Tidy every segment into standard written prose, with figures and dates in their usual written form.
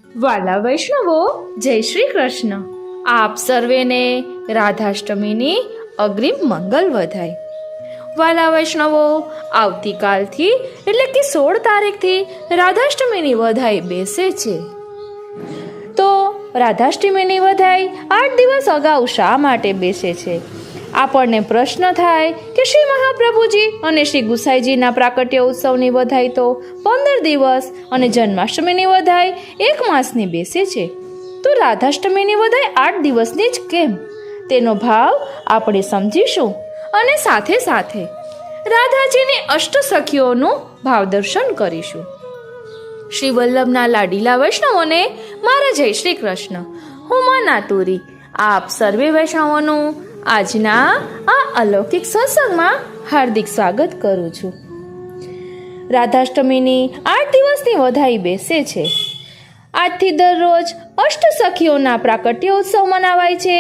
વાલા વૈષ્ણવો, જય શ્રી કૃષ્ણ. આપ સર્વેને રાધાષ્ટમીની અગ્રિમ મંગલ વધાય. વાલા વૈષ્ણવો, આવતીકાલથી એટલે કે 16 તારીખથી રાધાષ્ટમીની વધાઈ બેસે છે. તો રાધાષ્ટમીની વધાઈ 8 દિવસ અગાઉ શા માટે બેસે છે? આપણને પ્રશ્ન થાય કે શ્રી મહાપ્રભુજી અને શ્રી ગુસાઈજીના પ્રાકટ્ય ઉત્સવની વધાઈ તો 15 દિવસ અને જન્માષ્ટમીની વધાઈ 1 માસની બેસે છે, તો રાધાષ્ટમીની વધાઈ 8 દિવસની જ કેમ? તેનો ભાવ આપણે સમજીશું અને સાથે સાથે રાધાજીની અષ્ટસખીઓનું ભાવ દર્શન કરીશું. શ્રી વલ્લભના લાડીલા વૈષ્ણવોને મારા જય શ્રી કૃષ્ણ. હું મા નાતુરી આપ સર્વે વૈષ્ણવોનું આજના આ અલૌકિક સત્સંગમાં હાર્દિક સ્વાગત કરું છું. રાધાષ્ટમીની 8 દિવસની વધાઈ બેસે છે. આજથી દરરોજ અષ્ટસખીઓના પ્રાકટ્ય ઉત્સવ મનાવાય છે.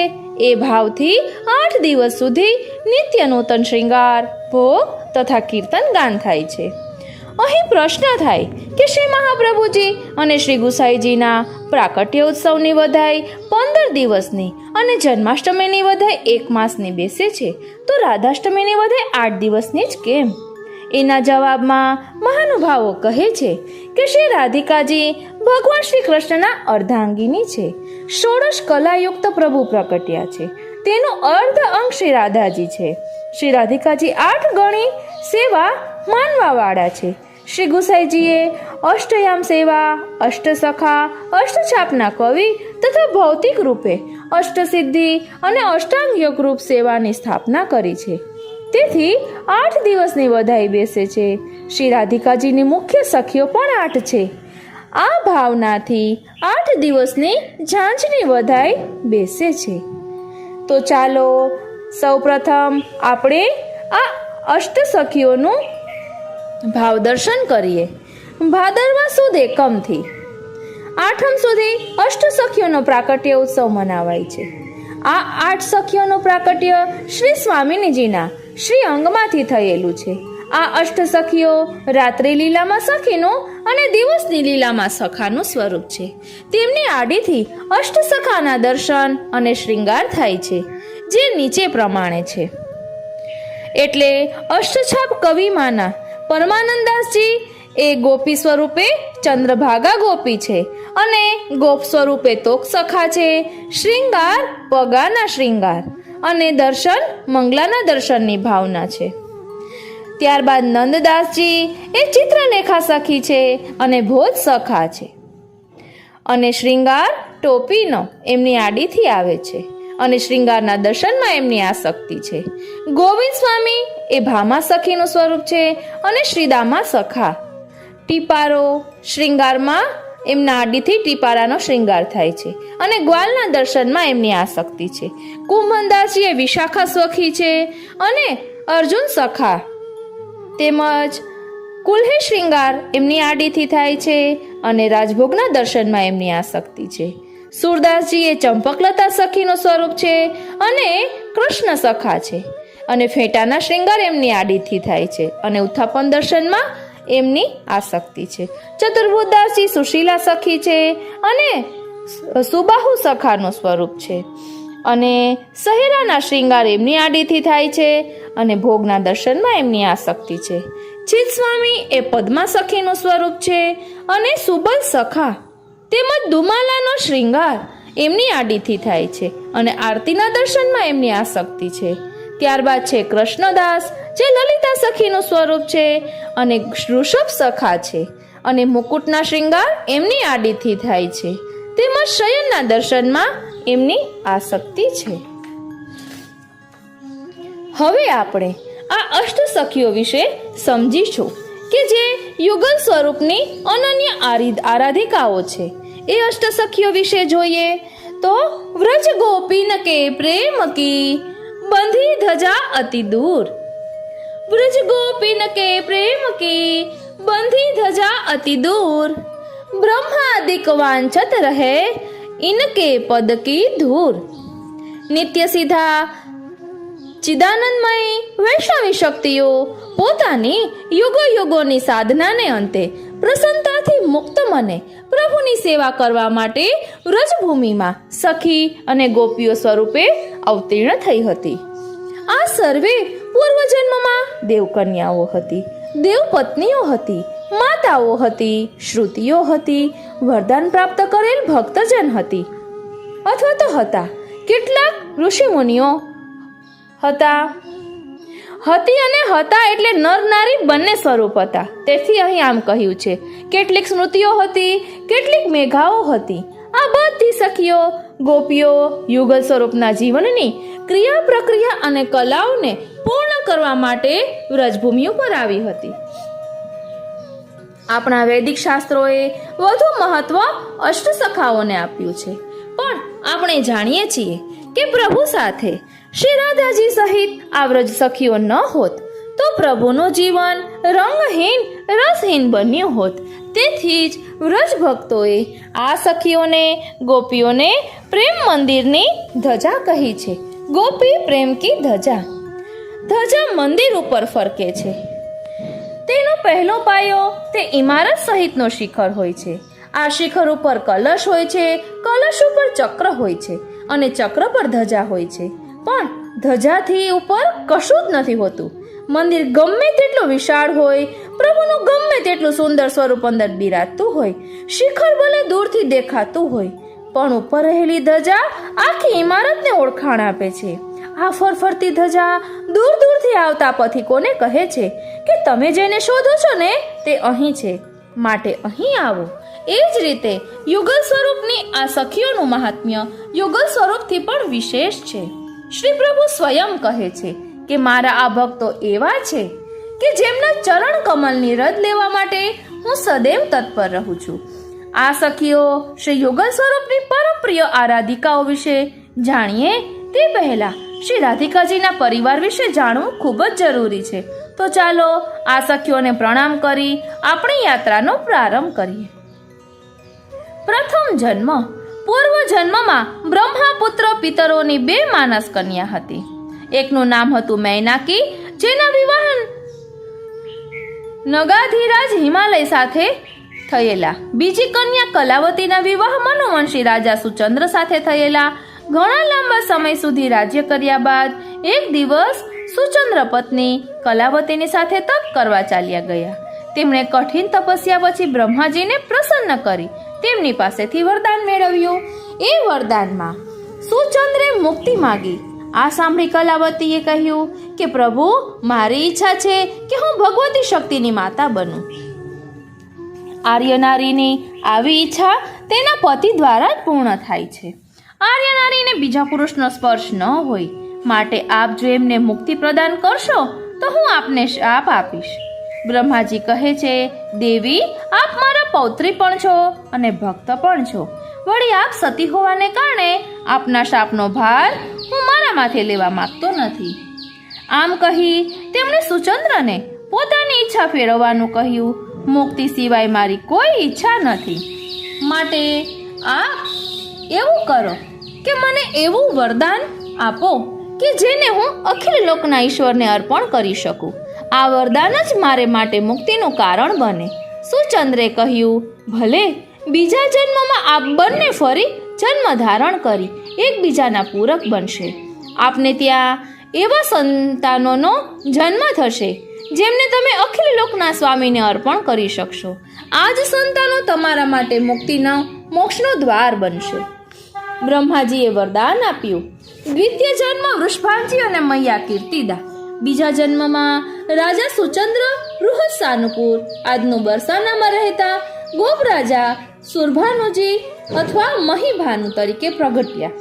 એ ભાવથી 8 દિવસ સુધી નિત્ય નૂતન શૃંગાર, ભોગ તથા કીર્તન ગાન થાય છે. અહીં પ્રશ્ન થાય કે શ્રી મહાપ્રભુજી અને શ્રી ગુસાઈજીના પ્રાકટ્ય ઉત્સવની વધાઈ 15 દિવસની અને જન્માષ્ટમીની વધાઈ 1 માસની બેસે છે, તો રાધાષ્ટમીની વધાઈ 8 દિવસની જ કેમ? એના જવાબમાં મહાનુભાવો કહે છે કે શ્રી રાધિકાજી ભગવાન શ્રી કૃષ્ણના અર્ધાંગીની છે. 16 કલાયુક્ત પ્રભુ પ્રકટ્યા છે, તેનો અર્ધ અંગ શ્રી રાધાજી છે. શ્રી રાધિકાજી 8 ગણી સેવા માનવાવાળા છે. શ્રી ગુસાઈજીએ અષ્ટયામ સેવા, અષ્ટસખા, અષ્ટછાપના કવિ તથા ભૌતિક રૂપે અષ્ટસિદ્ધિ અને અષ્ટાંગ યોગ રૂપ સેવાની સ્થાપના કરી છે. તેથી 8 દિવસની વધાઈ બેસે છે. શ્રી રાધિકાજીની મુખ્ય સખીઓ પણ 8 છે. આ ભાવનાથી 8 દિવસની ઝાંઝની વધાઈ બેસે છે. તો ચાલો સૌપ્રથમ આપણે આ અષ્ટસખીઓનું ભાવ દર્શન કરીએ. ભાદરવા સુદ એકમથી આઠમ સુધી અષ્ટસખીઓનો પ્રાકટ્ય ઉત્સવ મનાવાય છે. આ 8 સખીઓનું પ્રાકટ્ય શ્રી સ્વામિનીજીના શ્રી અંગમાંથી થયેલું છે. આ અષ્ટસખીઓ રાત્રિ લીલામાં સખીનું અને દિવસની લીલામાં સખાનું સ્વરૂપ છે. તેમની આડીથી અષ્ટસખાના દર્શન અને શૃંગાર થાય છે, જે નીચે પ્રમાણે છે. એટલે અષ્ટછાપ કવિમાના પરમાનંદાસજી એ ગોપી સ્વરૂપે ચંદ્રભાગા ગોપી છે અને ગોપ સ્વરૂપે તોક સખા છે. શૃંગાર પગાના શૃંગાર અને દર્શન મંગલાના દર્શનની ભાવના છે. ત્યારબાદ નંદદાસજી એ ચિત્રલેખા સખી છે અને ભોજ સખા છે. અને શૃંગાર ટોપીનો એમની આડીથી આવે છે અને શૃંગારના દર્શનમાં એમની આસક્તિ છે. ગોવિંદ સ્વામી એ ભામા સખીનું સ્વરૂપ છે અને શ્રીદામા સખા. ટીપારો શૃંગારમાં એમના આડીથી ટીપારાનો શૃંગાર થાય છે અને ગ્વાલના દર્શનમાં એમની આસક્તિ છે. કુંભનદાસજી એ વિશાખા સખી છે અને અર્જુન સખા. તેમજ કુલ્હે શૃંગાર એમની આડીથી થાય છે અને રાજભોગના દર્શનમાં એમની આસક્તિ છે. સુરદાસજી એ ચંપકલતા સખીનું સ્વરૂપ છે અને કૃષ્ણ સખા છે અને ફેટાના શૃંગાર એમની આડીથી થાય છે અને ઉત્થાપન દર્શનમાં એમની આસક્તિ છે. ચતુર્ભુજદાસજી સુશીલા સખી છે અને સુબાહુ સખાનું સ્વરૂપ છે અને સહેરાના શૃંગાર એમની આડીથી થાય છે અને ભોગના દર્શનમાં એમની આસક્તિ છે. ચિત સ્વામી એ પદ્મા સખીનું સ્વરૂપ છે અને સુબલ સખા તેમજ દુમાલાનો શૃંગાર એમની આડીથી થાય છે અને આરતીના દર્શનમાં એમની આસક્તિ છે. ત્યારબાદ છે કૃષ્ણદાસ, જે લલિતા સખીનું સ્વરૂપ છે અને ઋષભ સખા છે અને મુકુટના શૃંગાર એમની આડીથી થાય છે. તેમજ શયનના દર્શનમાં એમની આસક્તિ છે. હવે આપણે આ અષ્ટસખીઓ વિશે સમજીશું કે જે યુગલ સ્વરૂપની અનન્ય આરાધિકાઓ છે. એ અષ્ટસખીઓ વિશે જોઈએ તો વ્રજ ગોપીન કે પ્રેમ કી બંધી ધજા અતિ દૂર. વ્રજ ગોપીન કે પ્રેમ કી બંધી ધજા અતિ દૂર. બ્રહ્માદિક વાંછત રહે ઇનકે પદ કી ધૂર. નિત્ય સીધા ચિદાનંદમય વૈષ્ણવી શક્તિઓ પોતાની યુગો યુગોની સાધનાને અંતે પ્રસન્નતાથી મુક્ત મને પ્રભુની સેવા કરવા માટે વ્રજભૂમિમાં સખી અને ગોપીઓ સ્વરૂપે અવતીર્ણ થઈ હતી. આ સર્વે પૂર્વજન્મમાં દેવકન્યાઓ હતી, દેવપત્નીઓ હતી, માતાઓ હતી, શ્રુતિઓ હતી, વરદાન પ્રાપ્ત કરેલ ભક્તજન હતી અથવા તો હતા. કેટલાક ઋષિમુનિઓ હતા અને હતા એટલે નર નારી બંને સ્વરૂપ હતા. તેથી અહીં આમ કહ્યું છે. કેટલીક સ્મૃતિઓ હતી, કેટલીક મેઘાઓ હતી. આ બધી સખીઓ ગોપીઓ યુગલ સ્વરૂપના જીવનની ક્રિયા પ્રક્રિયા અને કલાઓને પૂર્ણ કરવા માટે વ્રજભૂમિ ઉપર આવી હતી. આપણા વૈદિક શાસ્ત્રોએ વધુ મહત્વ અષ્ટસખાઓને આપ્યું છે, પણ આપણે જાણીએ છીએ કે પ્રભુ સાથે શ્રી રાધાજી સહિત આ વ્રજ સખીઓ ન હોત તો પ્રભુનું જીવન રંગહીન રસહીન બન્યું હોત. તેથી જ વ્રજ ભક્તોએ આ સખીઓને ગોપીઓને પ્રેમ મંદિરની ધજા કહી છે. ગોપી પ્રેમ કી ધજા. ધજા મંદિર ઉપર ફરકે છે. તેનો પહેલો પાયો તે ઇમારત સહિતનો શિખર હોય છે. આ શિખર ઉપર કલશ હોય છે, કલશ ઉપર ચક્ર હોય છે અને ચક્ર પર ધજા હોય છે. પણ ધજાથી ઉપર કશું જ નથી હોતું. મંદિર ગમે તેટલું વિશાળ હોય, પ્રભુનું ગમે તેટલું સુંદર સ્વરૂપ અંદર બિરાજતું હોય, શિખર ભલે દૂરથી દેખાતું હોય, પણ ઉપર રહેલી ધજા આખી ઇમારતને ઓળખાણ આપે છે. આ ફરફરતી ધજા દૂર દૂરથી આવતા પથિકોને કહે છે કે તમે જેને શોધો છો ને તે અહીં છે, માટે અહીં આવો. એ જ રીતે યુગલ સ્વરૂપની આ સખીઓનું મહાત્મ્ય યુગલ સ્વરૂપથી પણ વિશેષ છે. શ્રી પ્રભુ સ્વયં કહે છે કે મારા આ ભક્તો એવા છે કે જેમના ચરણ કમલની રદ લેવા માટે હું સદૈવ તત્પર રહું છું. આ સખીઓ શ્રી યુગલ સ્વરૂપની પરમ પ્રિય આરાધિકાઓ વિશે જાણીએ તે પહેલા શ્રી રાધિકાજીના પરિવાર વિશે જાણવું ખૂબ જ જરૂરી છે. તો ચાલો આ સખીઓને પ્રણામ કરી આપણી યાત્રાનો પ્રારંભ કરીએ. પ્રથમ જન્મ. પૂર્વ જન્મમાં બ્રહ્માપુત્ર પિતરોની 2 માનસ કન્યા હતી. એકનું નામ હતું મૈનાકી, જેના વિવાહ નગાધિરાજ હિમાલય સાથે થયેલા. બીજી કન્યા કલાવતીના વિવાહ મનુવંશી રાજા સુચંદ્ર સાથે થયેલા. ઘણા લાંબા સમય સુધી રાજ્ય કર્યા બાદ એક દિવસ સુચંદ્ર પત્ની કલાવતીની સાથે તપ કરવા ચાલ્યા ગયા. તેમણે કઠિન તપસ્યા પછી બ્રહ્માજીને પ્રસન્ન કરી તેમની પાસેથી વરદાન મેળવ્યું. એ વરદાનમાં સુચંદ્રે મુક્તિ માગી. આ સાંભળી કલાવતીએ કહ્યું કે પ્રભુ, મારી ઈચ્છા છે કે હું ભગવતી શક્તિની માતા બનું. આર્યનારીની આવી ઈચ્છા તેના પતિ દ્વારા જ પૂર્ણ થાય છે. આર્યનારીને બીજા પુરુષનો સ્પર્શ ન હોય, માટે આપ જો એમને મુક્તિ પ્રદાન કરશો તો હું આપને શાપ આપીશ. બ્રહ્માજી કહે છે, દેવી, આપ મારા પૌત્રી પણ છો અને ભક્ત પણ છો. વળી આપ સતી હોવાને કારણે આપના શાપનો ભાર હું મારા માથે લેવા માંગતો નથી. આમ કહી તેમણે સુચંદ્રને પોતાની ઈચ્છા ફેરવવાનું કહ્યું. મુક્તિ સિવાય મારી કોઈ ઈચ્છા નથી, માટે આપ એવું કરો કે મને એવું વરદાન આપો કે જેને હું અખિલ લોકના ઈશ્વરને અર્પણ કરી શકું. આ વરદાન જ મારે માટે મુક્તિનું કારણ બને. સુચંદ્રે કહ્યું, ભલે, બીજા જન્મમાં આપ બંને ફરી જન્મ ધારણ કરી એકબીજાના પૂરક બનશે. આપને ત્યાં એવા સંતાનોનો જન્મ થશે જેમને તમે અખિલ લોકના સ્વામીને અર્પણ કરી શકશો. આ જ સંતાનો તમારા માટે મુક્તિનો મોક્ષનો દ્વાર બનશે. બ્રહ્માજીએ વરદાન આપ્યું. દ્વિતીય જન્મ વૃષભાજી અને મૈયા કીર્તિદા. બીજા જન્મમાં રાજા સુચંદ્ર બૃહસ્સાનુપુર આજનું બરસાનામાં રહેતા ગોપ રાજા સુરભાનુજી અથવા મહીભાનુ તરીકે પ્રગટ્યા.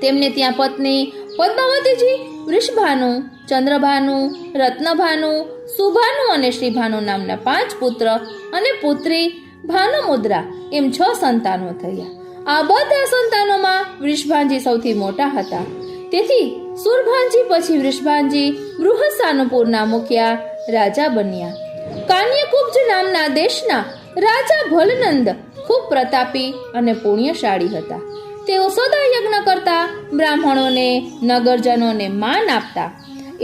તેમને ત્યાં પત્ની પદ્માવતીજી, વૃષભાનુ, ચંદ્રભાનુ, રત્નભાનુ, સુભાનુ અને શ્રીભાનુ નામના 5 પુત્ર અને પુત્રી ભાનુમુદ્રા એમ 6 સંતાનો થયા. આ બધા સંતાનોમાં વૃષભાનજી સૌથી મોટા હતા. તેથી સુરભાનજી પછી વૃષભાનજી બૃહસ્સાનુપુરના મુખ્ય રાજા બન્યા. કાન્યકુબ્જ નામના દેશના રાજા ભલનંદ ખૂબ પ્રતાપી અને પુણ્યશાળી હતા. તેઓ સદા યજ્ઞ કરતા, બ્રાહ્મણોને નગરજનોને માન આપતા.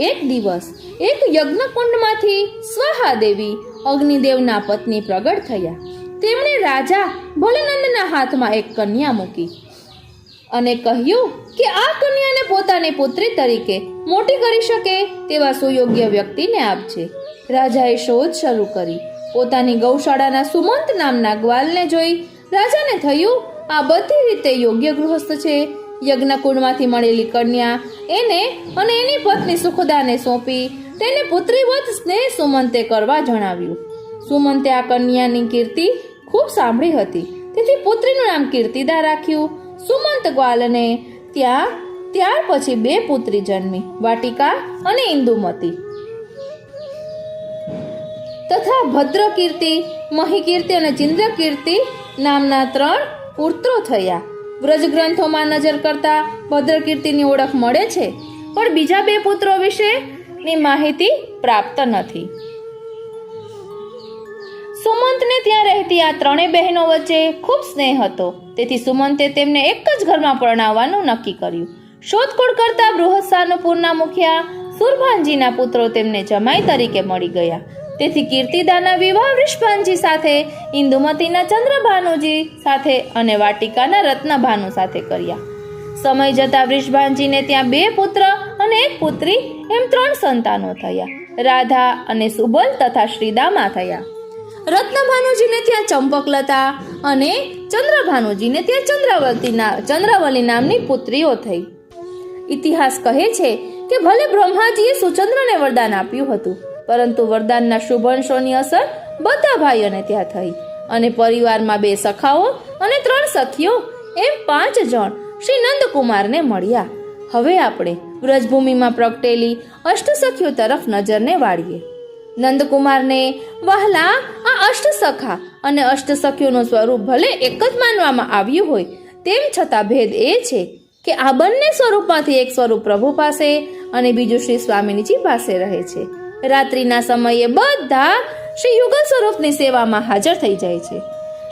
એક દિવસ એક યજ્ઞકુંડમાંથી સ્વાહા દેવી અગ્નિદેવના પત્ની પ્રગટ થયા. તેમણે રાજા ભોલેનંદના હાથમાં એક કન્યા મૂકી અને કહ્યું કે આ કન્યાને પોતાની પુત્રી તરીકે મોટી કરી શકે તેવા સુયોગ્ય વ્યક્તિને આપજે. રાજાએ શોધ શરૂ કરી. પોતાની ગૌશાળાના સુમંત નામના ગ્વાલને જોઈ રાજાને થયું, આ બધી રીતે યોગ્ય ગૃહસ્થ છે. યજ્ઞકુંડમાંથી મળેલી કન્યા એને અને એની પત્ની સુખદાને સોંપી તેને પુત્રીવત સ્નેહ સુમંતે કરવા જણાવ્યું. સુમંતે આ કન્યાની કીર્તિ ખૂબ સાંભળી હતી, તેથી પુત્રીનું નામ કીર્તિદા રાખ્યું. સુમંત ગ્વાલને ત્યાર પછી 2 પુત્રી જન્મી, વાટિકા અને ઇન્દુમતી તથા ભદ્રકીર્તિ, મહીકીર્તિ અને ચિંદ્રકીર્તિ નામના 3 પુત્રો થયા. વ્રજ ગ્રંથોમાં નજર કરતા ભદ્રકીર્તિની ઓળખ મળે છે, પણ બીજા 2 પુત્રો વિશેની માહિતી પ્રાપ્ત નથી. સુમંતને ત્યાં રહેતી આ 3 બહેનો વચ્ચે ખૂબ સ્નેહ હતો, તેથી સુમંતે તેમને એક જ ઘરમાં પરણાવવાનું નક્કી કર્યું. શોધખોળ કરતા બૃહસ્સાનુપુરના મુખિયા સુરભાનજીના પુત્રો તેમને જમાઈ તરીકે મળી ગયા. તેથી કીર્તિદાના વિવાહ વૃષભાનજી સાથે, ઇન્દુમતીના ચંદ્રભાનુજી સાથે અને વાટિકાના રત્નભાનુ સાથે કર્યા. સમય જતા વૃષભાનજીને ત્યાં 2 પુત્ર અને 1 પુત્રી એમ 3 સંતાનો થયા. રાધા અને સુબલ તથા શ્રીદામા થયા. રત્નભાનુજીને ત્યાં ચંપકલતા અને ચંદ્રભાનુજીને ત્યાં ચંદ્રાવલી નામની પુત્રીઓ થઈ. ઇતિહાસ કહે છે કે ભલે બ્રહ્માજીએ સુચંદ્રને વરદાન આપ્યું હતું, પરંતુ વરદાનના શુભ અંશોની અસર બધા ભાઈઓને ત્યાં થઈ અને પરિવારમાં 2 સખાઓ અને 3 સખીઓ એમ 5 જણ શ્રી નંદકુમારને મળ્યા. હવે આપણે વ્રજભૂમિમાં પ્રગટેલી અષ્ટસખીઓ તરફ નજરને વાળીએ. નંદકુમારને વહાલા આ અષ્ટસખા અને અષ્ટસખીઓનું સ્વરૂપ ભલે એક જ માનવામાં આવ્યું હોય, તેમ છતાં ભેદ એ છે કે આ બંને સ્વરૂપમાંથી એક સ્વરૂપ પ્રભુ પાસે અને બીજું શ્રી સ્વામિનીજી પાસે રહે છે. રાત્રિના સમયે બધા શ્રી યુગલ સ્વરૂપની સેવામાં હાજર થઈ જાય છે.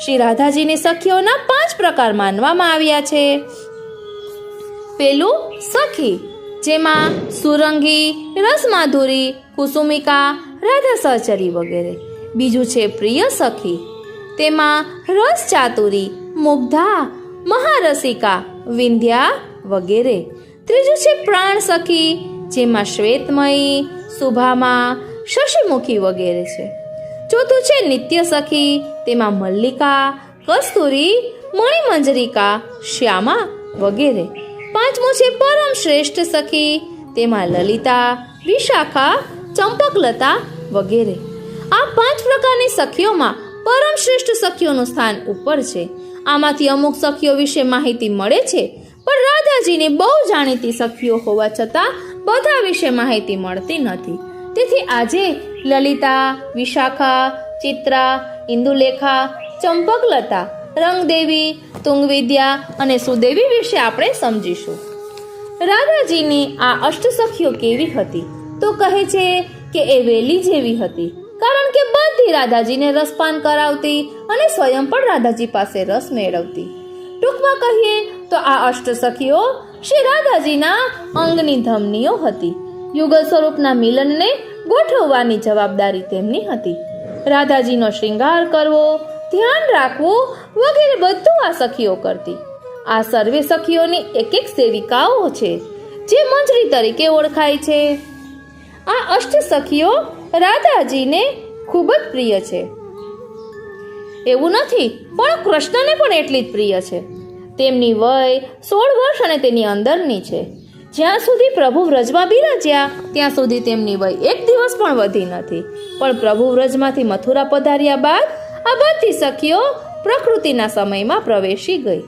શ્રી રાધાજીની સખીઓના 5 પ્રકાર માનવામાં આવ્યા છે. પેલું સખી, જેમાં સુરંગી, રસમાધુરી, કુસુમિકા, રાધા સહચરી વગેરે. બીજું છે પ્રિય સખી, તેમાં રસ ચાતુરી, મુગ્ધા, મહારસિકા, વિંધ્યા વગેરે. ત્રીજું છે પ્રાણ સખી, જેમાં શ્વેતમયી, સુભામા, શશિમુખી વગેરે છે. ચોથું છે નિત્ય સખી, તેમાં મલ્લિકા, કસ્તુરી, મણિમંજરિકા, શ્યામા વગેરે. પાંચમું છે પરમ શ્રેષ્ઠ સખી, તેમાં લલિતા, વિશાખા, ચંપકલતા વગેરે. આ 5 પ્રકારની સખીઓમાં પરમ શ્રેષ્ઠ સખીઓનું સ્થાન ઉપર છે. આમાંથી અમુક સખીઓ વિશે માહિતી મળે છે, પણ રાધાજીની બહુ જાણીતી સખીઓ હોવા છતાં બધા વિશે માહિતી મળતી નથી. તેથી આજે લલિતા, વિશાખા, ચિત્રા, ઇન્દુલેખા, ચંપકલતા, રંગદેવી, તુંગવિદ્યા અને સુદેવી વિશે આપણે સમજીશું. રાધાજીની આ અષ્ટસખીઓ કેવી હતી? તો કહે છે કે એ વેલી જેવી હતી, કારણ કે બધી રાધાજીને રસપાન કરાવતી અને સ્વયં પણ રાધાજી પાસે રસ મેળવતી. ટૂંકમાં કહીએ તો આ અષ્ટસખીઓ શ્રી રાધાજીના અંગની ધમનીઓ હતી. યુગલ સ્વરૂપના મિલનને ગોઠવવાની જવાબદારી તેમની હતી. રાધાજીનો શ્રૃંગાર કરવો, ધ્યાન રાખવું વગેરે બધું આ સખીઓ કરતી. આ સર્વે સખીઓની એક સેવિકાઓ છે, જે મંજરી તરીકે ઓળખાય છે. આ અષ્ટ સખીઓ રાધાજીને ખૂબ જ પ્રિય છે. એવું નથી, પણ કૃષ્ણને પણ એટલી જ પ્રિય છે. તેમની વય 16 વર્ષ અને તેની અંદરની છે. જ્યાં સુધી પ્રભુ વ્રજમાં બિરાજ્યા ત્યાં સુધી તેમની વય 1 દિવસ પણ વધી નથી. પણ પ્રભુ વ્રજમાંથી મથુરા પધાર્યા બાદ આ બધી સખીઓ પ્રકૃતિના સમયમાં પ્રવેશી ગઈ.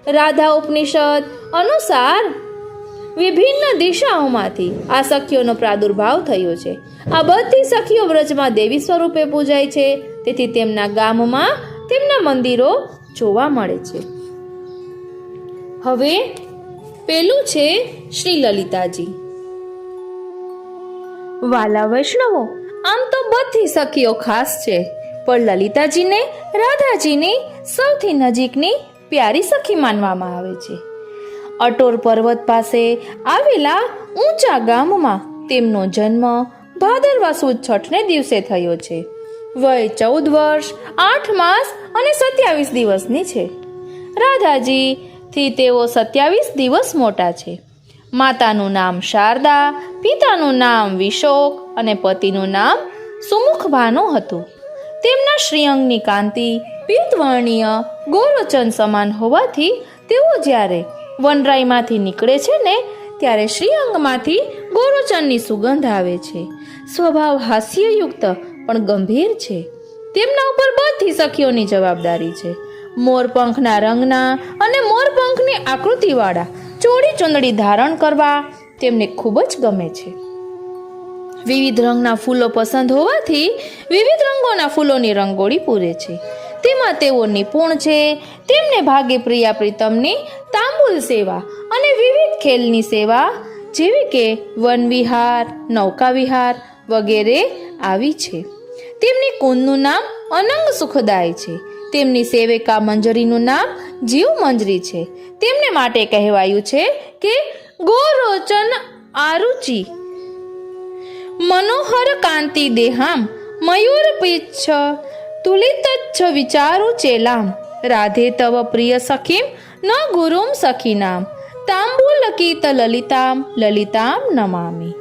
રાધા ઉપનિષદ અનુસાર વિભિન્ન દિશાઓમાંથી આ સખીઓનો પ્રાદુર્ભાવ થયો છે. આ બધી સખીઓ વ્રજમાં દેવી સ્વરૂપે પૂજાય છે, તેથી તેમના ગામમાં તેમના મંદિરો જોવા મળે છે. હવે પેલું છે શ્રી લલિતાજી. વાલા વૈષ્ણવો, આમ તો બધી સખીઓ ખાસ છે, પણ લલિતાજીને રાધાજીની સૌથી નજીકની પ્યારી સખી માનવામાં આવે છે. અટોર પર્વત પાસે આવેલા ઊંચા ગામમાં તેમનો જન્મ ભાદરવા સુદ છઠને દિવસે થયો છે. વય 14 વર્ષ 8 માસ અને 27 દિવસની છે. રાધાજીથી તેઓ 27 દિવસ મોટા છે. માતાનું નામ શારદા, પિતાનું નામ વિશોક અને પતિનું નામ સુમુખભાનુ હતું. તેમના શ્રીઅંગની કાંતિ પીતવર્ણીય ગોરોચન સમાન હોવાથી તેઓ જ્યારે વનરાઈમાંથી નીકળે છે ને ત્યારે શ્રીઅંગમાંથી ગોરોચનની સુગંધ આવે છે. સ્વભાવ હાસ્યયુક્ત પણ ગંભીર છે. તેમના ઉપર બધી સખીઓની જવાબદારી છે. મોરપંખના રંગના અને મોરપંખની આકૃતિવાળા ચોળી ચુંદડી ધારણ કરવા તેમને ખૂબ જ ગમે છે. વિવિધ રંગના ફૂલો પસંદ હોવાથી વિવિધ રંગોના ફૂલોની રંગોળી પૂરે છે. તેમાં તેઓ નિપુણ છે. તેમને ભાગે પ્રિયા પ્રીતમની તાંબુલ સેવા અને વિવિધ ખેલની સેવા જેવી કે વનવિહાર, નૌકાવિહાર વગેરે આવી છે. તેમની કુંજનું નામ અનંગ સુખદાય છે. તેમની સેવિકા મંજરીનું નામ જીવ મંજરી છે. તેમને માટે કહેવાયું છે કે ગોરોચન આરુચિ મનોહર કાંતિ દેહામ મયુર પીચ્છ તુલિતચ્છ વિચારુ ચેલામ રાધે તવ પ્રિય સખીમ ન ગુરુમ સખીનામ તાંબુલકીત લલિતામ લલિતામ નમામી.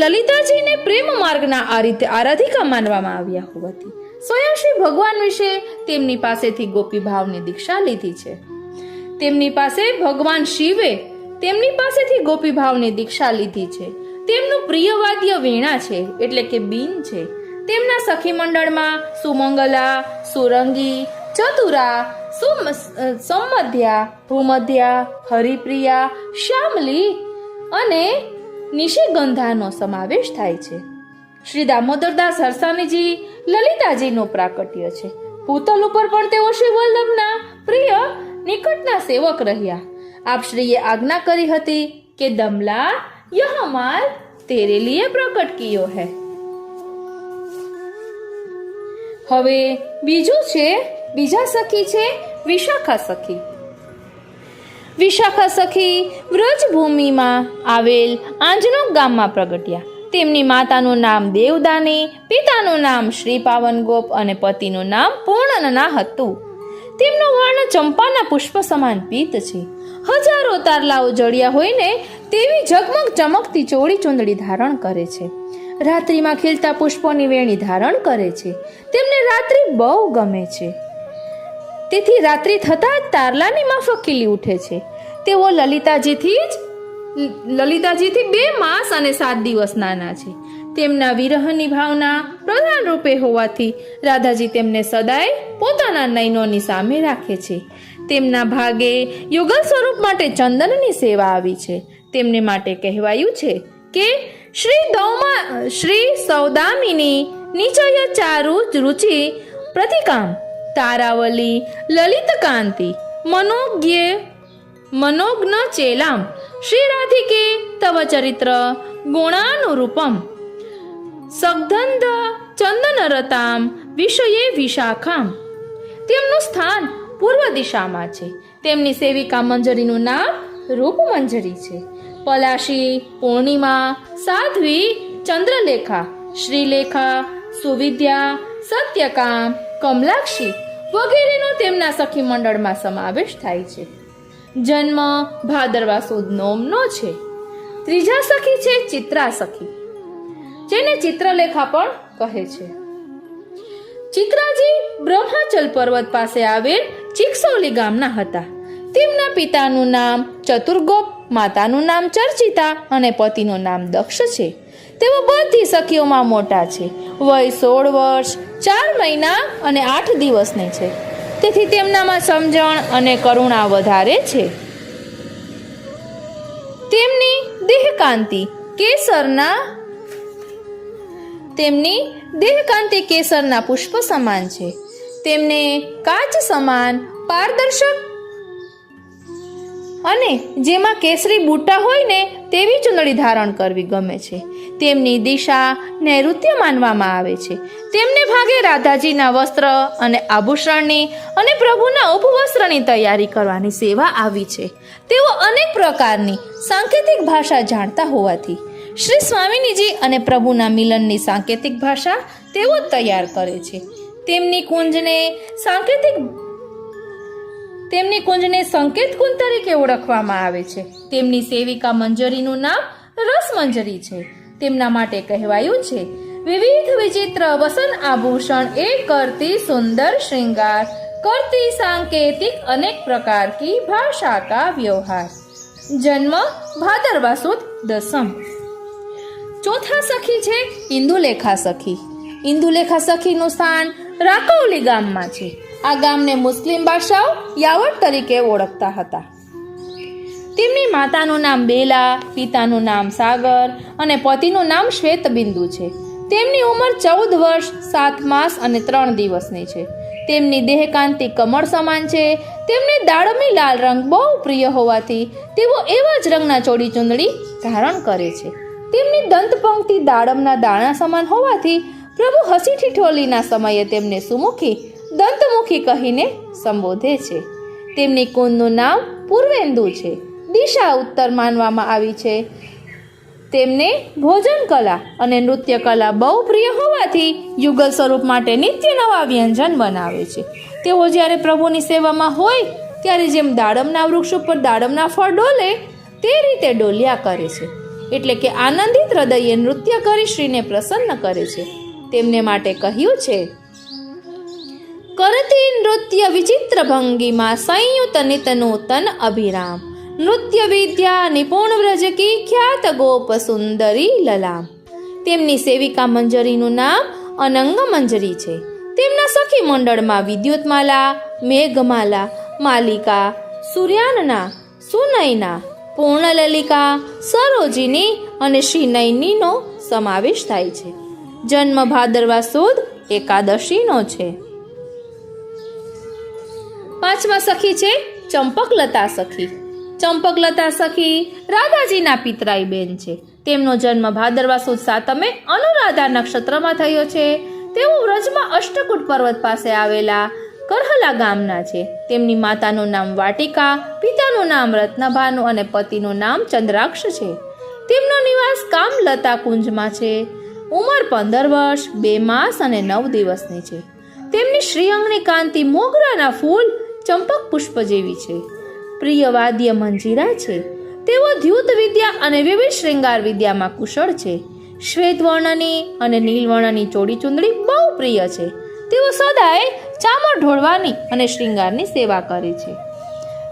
લલિતાજીને પ્રેમ માર્ગના આરાધિકા માનવામાં આવ્યા હોવાથી સ્વયં શ્રી ભગવાન વિશે તેમની પાસેથી ગોપી ભાવની દીક્ષા લીધી છે. તેમની પાસે ભગવાન શિવે તેમની પાસેથી ગોપી ભાવની દીક્ષા લીધી છે. તેમનું પ્રિય વાદ્ય વીણા છે એટલે કે બીન છે. તેમના સખી મંડળમાં સુમંગલા, સુરંગી, ચતુરા, સંમધ્યા, ભૂમધ્યા, હરિપ્રિયા, શ્યામલી અને નિશિગંધાનો સમાવેશ થાય છે. શ્રી દામોદરદાસ હરસામીજી લલિતાજીનું પ્રાકટ્ય છે. ભૂતલ ઉપર પણ તેઓ શ્રી વલ્લભના પ્રિય નિકટના સેવક રહ્યા. આપશ્રીએ આજ્ઞા કરી હતી કે દમલા यह माल तेरे लिए प्रकट कियो है. હવે બીજા સખી છે વિશાખા સખી. વિશાખા સખી વ્રજભૂમિમાં આવેલ આંજનોક ગામમાં પ્રગટ્યા. તેમની માતાનું નામ દેવદાની, પિતાનું નામ શ્રી પાવનગોપ અને પતિનું નામ પૂર્ણના હતું. તેમનો વર્ણ ચંપાના પુષ્પ સમાન પીત છે. હજારો તારલાઓ જડિયા હોય ને તેવી ઝગમગ ચમકતી ચોળી ચુંદડી ધારણ કરે છે. રાત્રિમાં ખીલતા પુષ્પોની વેણી ધારણ કરે છે. તેમને રાત્રિ બહુ ગમે છે. તેથી રાત્રિ થતાં જ તારલાની માફક ખીલી ઉઠે છે. તેઓ લલિતાજીથી 2 માસ અને 7 દિવસ નાના છે. તેમના વિરહની ભાવના પ્રધાન રૂપે હોવાથી રાધાજી તેમને સદાય પોતાના નયનોની સામે રાખે છે. તેમના ભાગે યુગલ સ્વરૂપ માટે ચંદનની સેવા આવી છે. તેમને માટે કહેવાયું છે કે શ્રી સૌદામિની નિચય ચારુ રુચિ પ્રતિકામ તારાવલી લલિત કાંતિ મનોજ્ઞ ચેલામ શ્રી રાધિકે તવ ચરિત્ર ગુણાનુરૂપમ સગંધ ચંદન રતામ વિષયે વિશાખામ. તેમનું સ્થાન પૂર્વ દિશામાં છે. તેમની સેવિકા મંજરીનું નામ રૂપ મંજરી છે. પલાશી, પૂર્ણિમા, સાધ્વી, ચંદ્રલેખા, શ્રીલેખા, સુવિદ્યા, સત્યકામ, કમલાક્ષી વગેરેનો તેમના સખી મંડળમાં સમાવેશ થાય છે. જન્મ ભાદરવા સુદ નોમનો છે. ત્રીજા સખી છે ચિત્રા સખી, જેને ચિત્રલેખા પણ કહે છે. ચિત્રાજી બ્રહ્માચલ પર્વત પાસે આવેલ ચિકસૌલી ગામના હતા. તેમના પિતાનું નામ ચતુર્ગોપ, માતાનું નામ ચર્ચિતા અને પતિનું નામ દક્ષ છે. તેઓ બધી સખીઓમાં મોટા છે. વય 16 વર્ષ 4 મહિના અને 8 દિવસની છે. તેથી તેમનામાં સમજણ અને કરુણા વધારે છે. તેમની દેહકાંતિ કેસરના પુષ્પ સમાન છે. તેમને કાચ સમાન પારદર્શક અને જેમાં કેસરી બુટ્ટા હોય ને તેવી ચુંદડી ધારણ કરવી ગમે છે. તેમની દિશા નૈઋત્ય માનવામાં આવે છે. તેમને ભાગે રાધાજીના વસ્ત્ર અને આભૂષણની અને પ્રભુના ઉપવસ્ત્રની તૈયારી કરવાની સેવા આવી છે. તેઓ અનેક પ્રકારની સાંકેતિક ભાષા જાણતા હોવાથી શ્રી સ્વામિનીજી અને પ્રભુના મિલનની સાંકેતિક ભાષા તેઓ તૈયાર કરે છે. તેમની કુંજને સંકેત કુંજ તરીકે ઓળખવામાં આવે છે. તેમની સેવિકા મંજરીનું નામ રસમંજરી છે. તેમના માટે કહેવાયું છે, વિવિધ વિચિત્ર વસન આભૂષણ એ કરતી સુંદર શ્રृंगार करती सांकेतिक अनेक प्रकार की भाषा का व्यवहार. जन्म भादरवा सुद दसम. ચોથા સખી છે ઇન્દુલેખા સખી. ઇન્દુલેખા સખીનું સ્થાન રાકૌલી ગામમાં છે. આ ગામને મુસ્લિમ બાદશાહો યાવટ તરીકે ઓળખતા હતા. તેમની માતાનું નામ બેલા, પિતાનું નામ સાગર અને પતિનું નામ શ્વેતબિંદુ છે. તેમની ઉંમર 14 વર્ષ 7 માસ અને 3 દિવસની છે. તેમની દેહકાંતિ કમળ સમાન છે. તેમને દાડમી લાલ રંગ બહુ પ્રિય હોવાથી તેઓ એવા જ રંગના ચોળી ચૂંદડી ધારણ કરે છે. તેમની દંતપંક્તિ દાડમના દાણા સમાન હોવાથી પ્રભુ હસી ઠિઠોલીના સમયે તેમને સુમુખી દંતમુખી કહીને સંબોધે છે. તેમની કુંજનું નામ પૂર્વેન્દુ છે. દિશા ઉત્તર માનવામાં આવી છે. તેમને ભોજન કલા અને નૃત્ય કલા બહુ પ્રિય હોવાથી યુગલ સ્વરૂપ માટે નિત્ય નવા વ્યંજન બનાવે છે. તેઓ જ્યારે પ્રભુની સેવામાં હોય ત્યારે જેમ દાડમના વૃક્ષ ઉપર દાડમના ફળ ડોલે તે રીતે ડોલ્યા કરે છે. એટલે કે આનંદિત હૃદયે નૃત્ય કરી શ્રીને પ્રસન્ન કરે છે. તેમને માટે કહ્યું છે, કરતી નૃત્ય વિચિત્ર ભંગીમાં સંયુત નિત નૂતન અભિરામ નૃત્ય વિદ્યા નિપુણ વ્રજ કી ખ્યાત ગોપ સુંદરી લલામ. તેમની સેવિકા મંજરીનું નામ અનંગ મંજરી છે. તેમના સખી મંડળમાં વિદ્યુતમાલા, મેઘમાલા, માલિકા, સૂર્યાનના, સુનયના, પૂર્ણલલિકા, સરોજિની અને શ્રીનયનીનો સમાવેશ થાય છે. જન્મ ભાદરવા સુદ એકાદશીનો છે. પાંચમા સખી છે ચંપકલતા સખી. ચંપકલતા સખી રાધાજીના પિતરાઈ બેન છે. તેમનો જન્મ ભાદરવા સુદ 7મે અનુરાધા નક્ષત્રમાં થયો છે. તેઓ વ્રજમાં અષ્ટકૂટ પર્વત પાસે આવેલા કરહલા ગામના છે. તેમની માતાનું નામ વાટિકા, પિતાનું નામ રત્નભાનુ અને પતિનું નામ ચંદ્રાક્ષ છે. તેમનો નિવાસ કામલતા કુંજમાં છે. ઉંમર 15 વર્ષ 2 માસ અને 9 દિવસની છે. તેમની શ્રીઅંગની કાંતિ મોગરાના ફૂલ ચંપક પુષ્પ જેવી છે. પ્રિય વાદ્ય મંજીરા છે. તેઓ દ્યુત વિદ્યા અને વિવિધ શ્રૃંગાર વિદ્યામાં કુશળ છે. શ્વેત વર્ણની અને નીલ વર્ણની ચોડી ચૂંદડી બહુ પ્રિય છે. તેઓ સદાય ચામર ઢોળવાની અને શ્રૃંગારની સેવા કરે છે.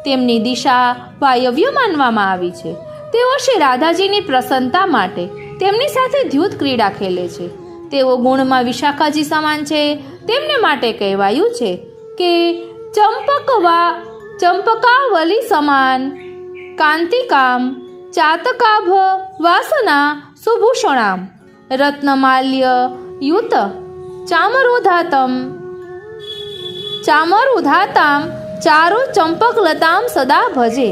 તેમની દિશા વાયવ્ય માનવામાં આવી છે. તેઓ શ્રી રાધાજીની પ્રસન્નતા માટે તેમની સાથે દ્યુત ક્રીડા ખેલે છે. તેઓ ગુણમાં વિશાખાજી સમાન છે. તેમને માટે કહેવાયું છે કે ચંપકાવલી સમાન કાંતિકામ ચાતકાભ વાસના સુભૂષણામ રત્નમાલ્ય યુત ચામરુધાતામ ચારુ ચંપકલતામ સદા ભજે.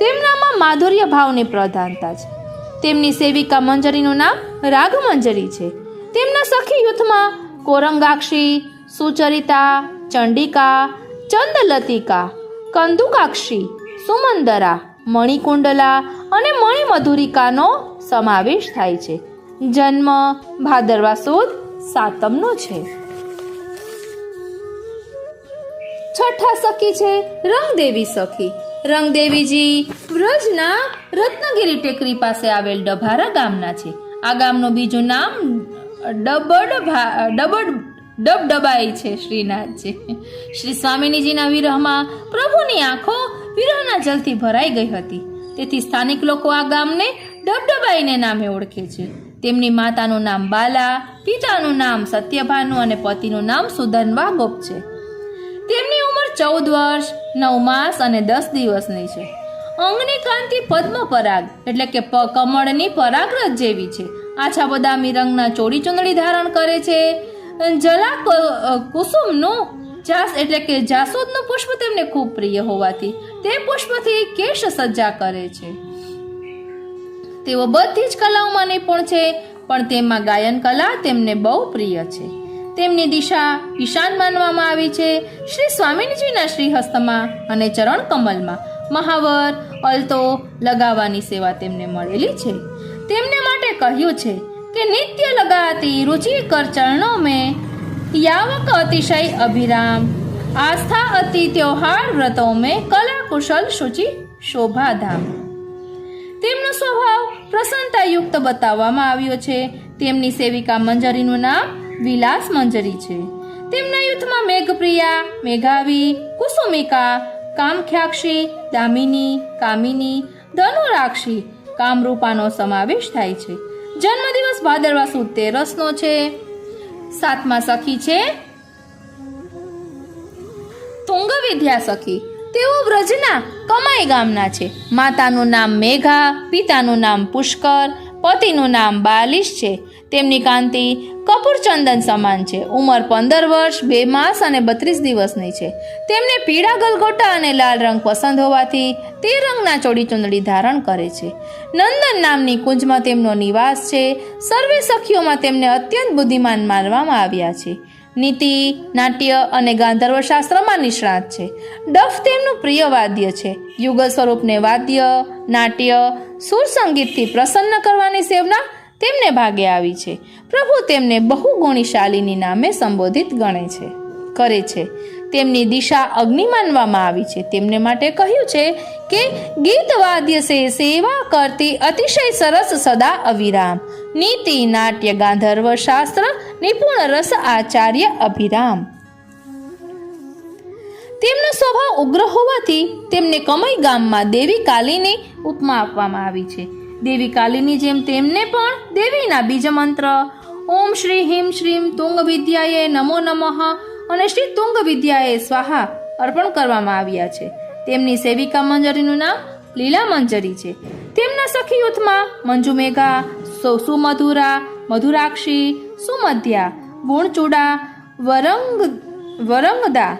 તેમનામાં માધુર્ય ભાવની પ્રધાનતા છે. તેમની સેવિકા મંજરીનું નામ રાગમંજરી છે. તેમના સખી યુથમાં કોરંગાક્ષી, સુચરિતા, ચંડિકા, ચંદલતિકા, કંદુકાક્ષી, સુમંદરા, મણિકુંડલા અને મણિમધુરિકાનો સમાવેશ થાય છે. જન્મ ભાદરવા સુદ 7મનો છે. છઠ્ઠા સખી છે રંગદેવી સખી. રંગદેવીજી વ્રજના રત્નગીરી ટેકરી પાસે આવેલ ડભારા ગામના છે. આ ગામનું બીજું નામ ડબડબાઈ છે શ્રીનાથ છે. શ્રી સ્વામિનીજીના વિરહમાં પ્રભુની આંખો વિરહના જલથી ભરાઈ ગઈ હતી. તેથી સ્થાનિક લોકો આ ગામને ડબડબાઈને નામે ઓળખે છે. તેમની માતાનું નામ બાલા, પિતાનું નામ સત્યભાનુ અને પતિનું નામ સુધનવા ગોપ છે. તેમની ઉંમર 14 વર્ષ 9 માસ અને 10 દિવસની છે. અંગની કાંતિ પદ્મપરાગ એટલે કે કમળની પરાગરજ જેવી છે. આછા બદામી રંગના ચોળી ચૂંદડી ધારણ કરે છે. જલા કુસુમનું એટલે કે જાસૂદનું પુષ્પ તેમને ખૂબ પ્રિય હોવાથી તે પુષ્પથી કેશ સજ્જા કરે છે. તેઓ બધી જ કલાઓમાં નિપુણ છે, પણ તેમાં ગાયન કલા તેમને બહુ પ્રિય છે. તેમની દિશા ઈશાન માનવામાં આવી છે. શ્રી સ્વામિનીજીના શ્રીહસ્તમાં અને ચરણ કમલમાં મહાવર અલતો લગાવવાની સેવા તેમને મળેલી છે. તેમને માટે કહ્યું છે कि नित्य लगाती रुचिकर चरणों में यावक अतिशय अभिराम, आस्था अति त्योहार व्रतों में कला कुशल शुचि शोभाधाम। તેમનો સ્વભાવ પ્રસન્નતાયુક્ત બતાવવામાં આવ્યો છે. તેમની સેવિકા મંજરીનું નામ વિલાસ મંજરી છે. તેમના યુથમાં મેઘપ્રિયા, મેઘાવી, કુસુમિકા, કામખ્યાક્ષી, દામિની, કામિની, ધનુરાક્ષી, કામરૂપાનો સમાવેશ થાય છે. જન્મદિવસ ભાદરવા સુદ 13નો છે. 7મા સખી છે તુંગ વિદ્યા સખી. તેઓ વ્રજના કમાઈ ગામના છે. માતાનું નામ મેઘા, પિતાનું નામ પુષ્કર, પતિનું નામ બાલિશ છે. તેમની કાંતિ કપૂર ચંદન સમાન છે. ઉંમર 15 વર્ષ 2 માસ અને 32 દિવસની છે. તેમને પીળા ગલગોટા અને લાલ રંગ પસંદ હોવાથી તે રંગના ચોડી ચુંદડી ધારણ કરે છે. નંદન નામની કુંજમાં તેમનો નિવાસ છે. સર્વે સખીઓમાં તેમને અત્યંત બુદ્ધિમાન માનવામાં આવ્યા છે. નીતિ, નાટ્ય અને ગાંધર્વ શાસ્ત્રમાં નિષ્ણાત છે. ડફ તેમનું પ્રિય વાદ્ય છે. યુગલ સ્વરૂપને વાદ્ય, નાટ્ય, સુર સંગીતથી પ્રસન્ન કરવાની સેવના તેમને ભાગે આવી છે. પ્રભુ તેમને બહુ ગુણીશાલીની નામે સંબોધિત કરે છે. તેમની દિશા અગ્નિ માનવામાં આવી છે. તેમને માટે કહ્યું છે કે ગીત વાદ્ય સે સેવા કરતી અતિશય સરસ સદા અવિરામ, નીતિ નાટ્ય ગાંધર્વ શાસ્ત્ર નિપુણ રસ આચાર્ય અભિરામ. તેમનો સ્વભાવ ઉગ્ર હોવાથી તેમને કમઈ ગામમાં દેવી કાલીની ઉપમા આપવામાં આવી છે. દેવી કાલીની જેમ તેમને પણ દેવીના બીજ મંત્ર ઓમ શ્રી હિમ શ્રીમ તુંગ વિદ્યાએ નમો નમઃ અને શ્રી તુંગ વિદ્યાએ સ્વાહા અર્પણ કરવામાં આવ્યા છે. તેમની સેવિકા મંજરીનું નામ લીલા મંજરી છે. તેમના સખી યુથમાં મંજુમેઘા, સુમધુરા, મધુરાક્ષી, સુમધ્યા, ગુણચૂડા, વરંગદા,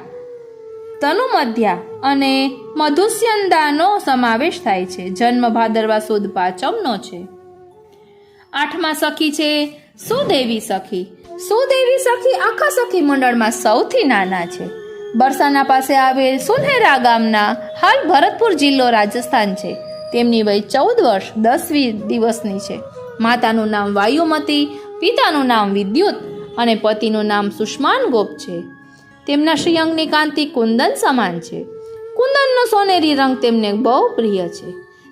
તનુમધ્યા અને મધુસ્યંદાનો સમાવેશ થાય છે. જન્મ ભાદરવા સુદ 5મનો છે. 8મા સખી છે સુદેવી સખી. સુદેવી સખી આખા સખી મંડળમાં સૌથી નાના છે. બરસાના પાસે આવેલ સુનેરા ગામના, હાલ ભરતપુર જિલ્લો રાજસ્થાન છે. તેમની વય 14 વર્ષ 10 દિવસની છે. માતાનું નામ વાયુમતી, પિતાનું નામ વિદ્યુત અને પતિનું નામ સુષ્માન ગોપ છે. તેમના શ્રીઅંગની કાંતિ કુંદન સમાન છે. કુંદનનો સોનેરી રંગ તેમને બહુ પ્રિય છે.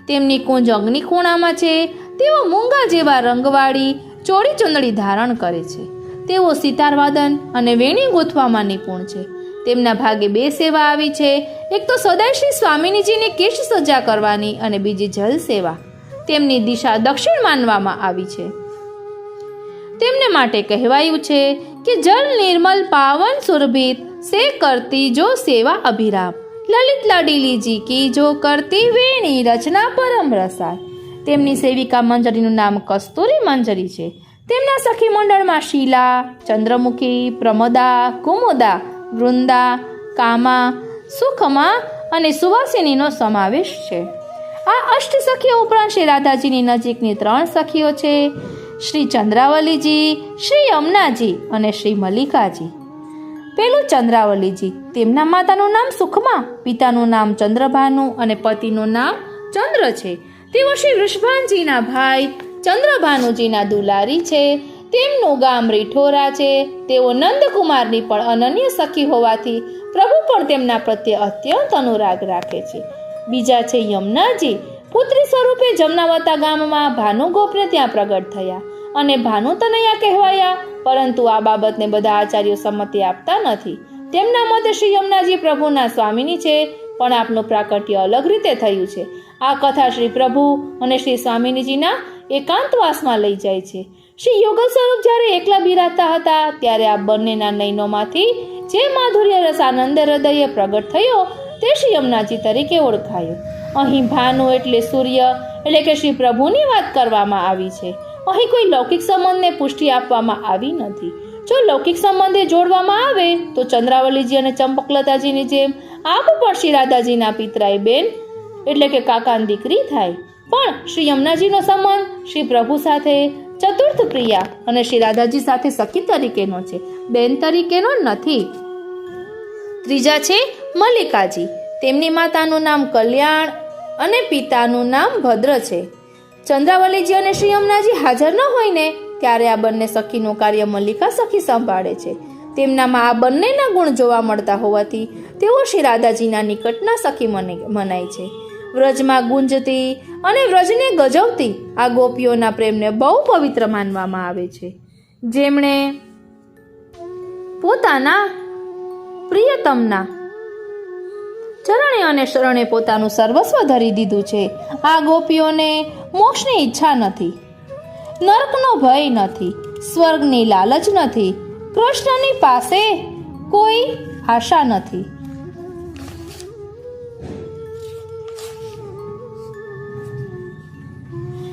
તેમની કુંજ અગ્નિ ખૂણામાં છે. તેઓ મૂંગા જેવા રંગવાળી ચોડી ચુંદડી ધારણ કરે છે. તેઓ સિતારવાદન અને વેણી ગૂંથવામાં નિપુણ છે. તેમના ભાગે 2 સેવા આવી છે. એક તો સદાય શ્રી સ્વામિનીજીની કેશ સજા કરવાની અને બીજી જલ સેવા. તેમની દિશા દક્ષિણ માનવામાં આવી છે. તેમને માટે કહેવાયું છે કે જલ નિર્મલ પાવન સુરભિત સે કરતી જો સેવા અભિરામ, લલિત લાડીલીજી કી જો કરતી વેણી રચના પરમ રસાય. તેમની સેવિકા મંજરીનું નામ કસ્તુરી મંજરી છે. તેમના સખી મંડળમાં શીલા, ચંદ્રમુખી, પ્રમદા, કુમુદા, વૃંદા, કામા, સુખમા અને સુવાસિનીનો સમાવેશ છે. આ અષ્ટ સખીઓ ઉપરાંત શ્રી રાધાજીની નજીકની 3 સખીઓ છે. શ્રી ચંદ્રાવલીજી, શ્રી યમુનાજી અને શ્રી મલ્લિકાજી. પેલું ચંદ્રાવલીજી. તેમના માતાનું નામ સુખમા, પિતાનું નામ ચંદ્રભાનુ અને પતિનું નામ ચંદ્ર છે. તેઓ શ્રી વૃષભાનજીના ભાઈ ચંદ્રભાનુજીના દુલારી છે. તેમનું ગામ રીઠોરા છે. તેઓ નંદકુમારની પણ અનન્ય સખી હોવાથી પ્રભુ પણ તેમના પ્રત્યે અત્યંત અનુરાગ રાખે છે. બીજા છે યમુનાજી. પુત્રી સ્વરૂપે જમનાવતા ગામમાં ભાનુગોપને ત્યાં પ્રગટ થયા અને ભાનુ તનયા કહેવાયા. પરંતુ આ બાબતને બધા આચાર્યો સંમતિ આપતા નથી. તેમના મતે શ્રી યમુનાજી પ્રભુના સ્વામીની છે, પણ આપનું પ્રાકટ્ય અલગ રીતે થયું છે. આ કથા શ્રી પ્રભુ અને શ્રી સ્વામિનીજીના એકાંતવાસમાં લઈ જાય છે. શ્રી યુગલ સ્વરૂપ જ્યારે એકલા બિરાજતા હતા ત્યારે આ બંનેના નયનોમાંથી જે માધુર્ય રસ આનંદ હૃદયે પ્રગટ થયો તે શ્રી યમુનાજી તરીકે ઓળખાયો. અહીં ભાનુ એટલે સૂર્ય એટલે કે શ્રી પ્રભુની વાત કરવામાં આવી છે. અહીં કોઈ લૌકિક સંબંધને પુષ્ટિ આપવામાં આવી નથી. જો લૌકિક સંબંધે જોડવામાં આવે તો ચંદ્રાવલીજી અને ચંપકલતાજીની જેમ આપ પણ શ્રી રાધાજીના પિતરાઈ બેન એટલે કે કાકાની દીકરી થાય. પણ શ્રી યમુનાજીનો સંબંધ શ્રી પ્રભુ સાથે ચતુર્થ પ્રિયા અને શ્રી રાધાજી સાથે સખી તરીકેનો છે, બેન તરીકેનો નથી. ત્રીજા છે મલ્લિકાજી. તેમની માતાનું નામ કલ્યાણ અને પિતાનું નામ ભદ્ર છે. ચંદ્રાવલીજી અને શ્રી યમુનાજી હાજર ન હોય ને ત્યારે આ બંને સખીનું કાર્ય મલ્લિકા સખી સંભાળે છે. તેમનામાં આ બંનેના ગુણ જોવા મળતા હોવાથી તેઓ શ્રી રાધાજીના નિકટના સખી મનાય છે. વ્રજમાં ગુંજતી અને વ્રજને ગજવતી આ ગોપીઓના પ્રેમને બહુ પવિત્ર માનવામાં આવે છે. જેમણે પોતાના પ્રિયતમના ચરણે અને શરણે પોતાનું સર્વસ્વ ધરી દીધું છે. આ ગોપીઓને મોક્ષની ઈચ્છા નથી, નરકનો ભય નથી, સ્વર્ગની લાલચ નથી, કૃષ્ણની પાસે કોઈ આશા નથી.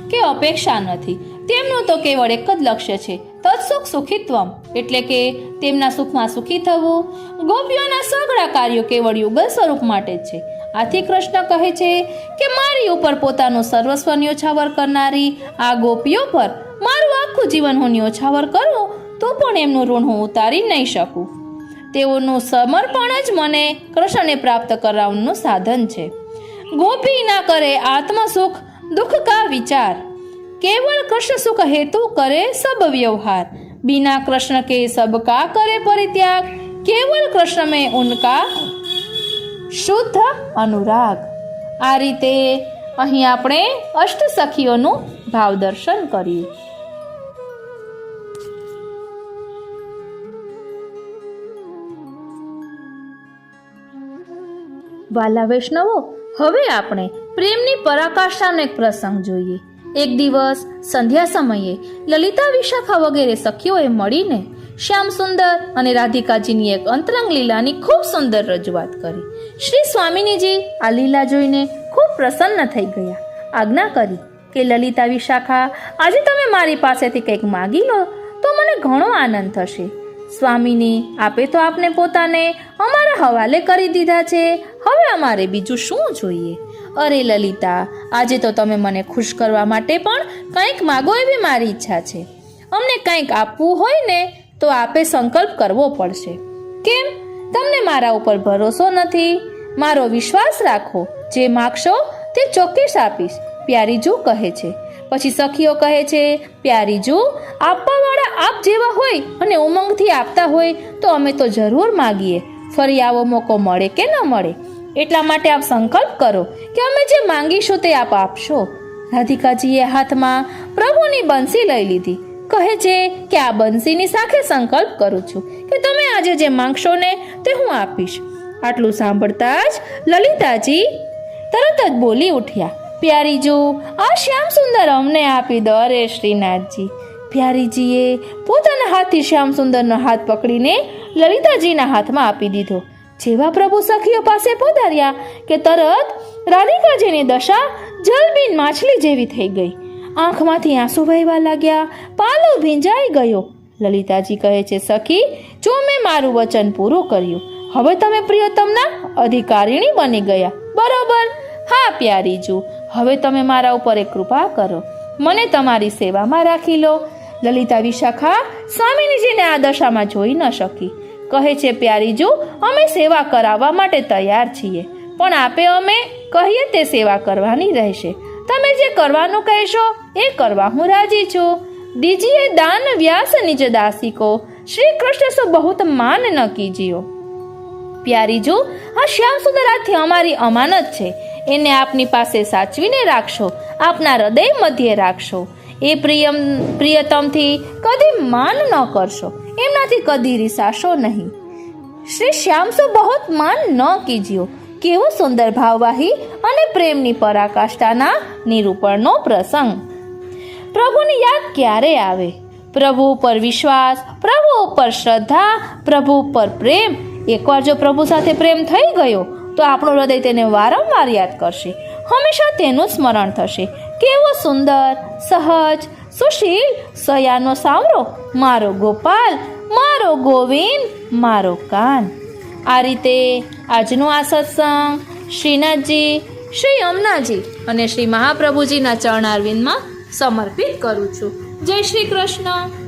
કે અપેક્ષા નથી. તેમનું તો કેવળ એક જ લક્ષ્ય છે, તત્સુખ સુખિત્વમ, એટલે કે તેમના સુખમાં સુખી થવું. ગોપીઓના સઘળા કાર્યો કેવળ યુગલ સ્વરૂપ માટે જ છે. આથી કૃષ્ણ કહે છે કે મારી ઉપર પોતાનું સર્વસ્વ ન્યોછાવર કરનારી આ ગોપીઓ પર મારું આખું જીવન હું ન્યોછાવર કરું તો પણ એમનું ઋણ હું ઉતારી નહીં શકું. તેઓનું સમર્પણ જ મને કૃષ્ણને પ્રાપ્ત કરાવવાનું સાધન છે. ગોપી ના કરે આત્મસુખ दुख का विचार, केवल कृष्ण सुख हेतु करे सब व्यवहार, बिना कृष्ण के सबका करे परित्याग, केवल कृष्ण में उनका શુદ્ધ અનુરાગ. આ રીતે અહીં આપણે અષ્ટ સખીઓનું ભાવ દર્શન કર્યું. વાલા વૈષ્ણવો, હવે આપણે પ્રેમની પરાકાષ્ઠાનો એક પ્રસંગ જોઈએ. એક દિવસ સંધ્યા સમયે લલિતા, વિશાખા વગેરે સખીઓએ મળીને શ્યામ સુંદર અને રાધિકાજીની એક અંતરંગ લીલાની ખૂબ સુંદર રજૂઆત કરી. શ્રી સ્વામિનીજી આ લીલા જોઈને ખૂબ પ્રસન્ન થઈ ગયા. આજ્ઞા કરી કે લલિતા, વિશાખા, આજે તમે મારી પાસેથી કંઈક માગી લો તો મને ઘણો આનંદ થશે. સ્વામિની, આપે તો આપને પોતાને અમારા હવાલે કરી દીધા છે, હવે અમારે બીજું શું જોઈએ? અરે લલિતા, આજે તો તમે મને ખુશ કરવા માટે પણ કંઈક માગો એવી મારી ઈચ્છા છે. અમને કંઈક આપવું હોય ને તો આપે સંકલ્પ કરવો પડશે. કેમ, તમને મારા ઉપર ભરોસો નથી? મારો વિશ્વાસ રાખો, જે માગશો તે ચોક્કસ આપીશ, પ્યારીજુ કહે છે. પછી સખીઓ કહે છે, પ્યારીજુ, આપવાવાળા આપ જેવા હોય અને ઉમંગથી આપતા હોય તો અમે તો જરૂર માગીએ. ફરી આવો મોકો મળે કે ન મળે, એટલા માટે આપ સંકલ્પ કરો કે અમે જે માંગીશું તે આપ આપશો. રાધિકાજીએ હાથમાં પ્રભુની બંસી લઈ લીધી. કહે છે કે આ બંસીની સાથે સંકલ્પ કરું છું કે તમે આજે જે માંગશો ને તે હું આપીશ. આટલું સાંભળતા જ લલિતાજી તરત જ બોલી ઉઠ્યા, પ્યારીજુ, આ શ્યામ સુંદર અમને આપી દો. અરે શ્રીનાથજી! પ્યારીજીએ પોતાના હાથથી શ્યામ સુંદરનો હાથ પકડીને લલિતાજીના હાથમાં આપી દીધો. જેવા પ્રભુ સખીઓ પાસે પધાર્યા કે તરત રાધિકાજીની દશા જલબીન માછલી જેવી થઈ ગઈ. આંખમાંથી આંસુ વહેવા લાગ્યા, પાલો ભીંજાઈ ગયો. લલિતાજી કહે છે, સખી, જો મેં મારું વચન પૂરું કર્યું, હવે તમે પ્રિયતમના અધિકારીણી બની ગયા, બરોબર? હા પ્યારીજુ, હવે તમે મારા ઉપર એક કૃપા કરો, મને તમારી સેવામાં રાખી લો. લલિતા, વિશાખા સ્વામિનીજીને આ દશામાં જોઈ ન શકી. કહે છે, પ્યારીજુ, અમે સેવા કરાવવા માટે તૈયાર છીએ, પણ આપે અમે કહીએ તે સેવા કરવાની રહેશે. તમે જે કરવાનું કહેશો એ કરવા હું રાજી છું. દીજીએ દાન વ્યાસ નિજ દાસી કો, શ્રી કૃષ્ણ સો બહુત માન ન કીજીઓ. પ્યારીજુ, આ શ્યામ સુંદર હાથથી અમારી અમાનત છે, એને આપની પાસે સાચવીને રાખશો, આપના હૃદય મધ્યે રાખશો. એ પ્રિયતમથી કદી માન ન કરશો, એમનાથી કદી રીસાશો નહીં. શ્રી શ્યામ સો બહુત માન ન કીજીઓ. કેવો સુંદર ભાવવાહી અને પ્રેમની પરાકાષ્ઠાના નિરૂપણનો પ્રસંગ. પ્રભુની યાદ ક્યારે આવે? પ્રભુ ઉપર વિશ્વાસ, પ્રભુ ઉપર શ્રદ્ધા, પ્રભુ ઉપર પ્રેમ. એકવાર જો પ્રભુ સાથે પ્રેમ થઈ ગયો તો આપણું હૃદય તેને વારંવાર યાદ કરશે, હંમેશા તેનું સ્મરણ થશે. કેવો સુંદર, સહજ, સુશીલ, સયાનો સાવરો, મારો ગોપાલ, મારો ગોવિંદ, મારો કાન. આ રીતે આજનો આ સત્સંગ શ્રીનાથજી, શ્રી યમુનાજી અને શ્રી મહાપ્રભુજીના ચરણારવિંદમાં સમર્પિત કરું છું. જય શ્રી કૃષ્ણ.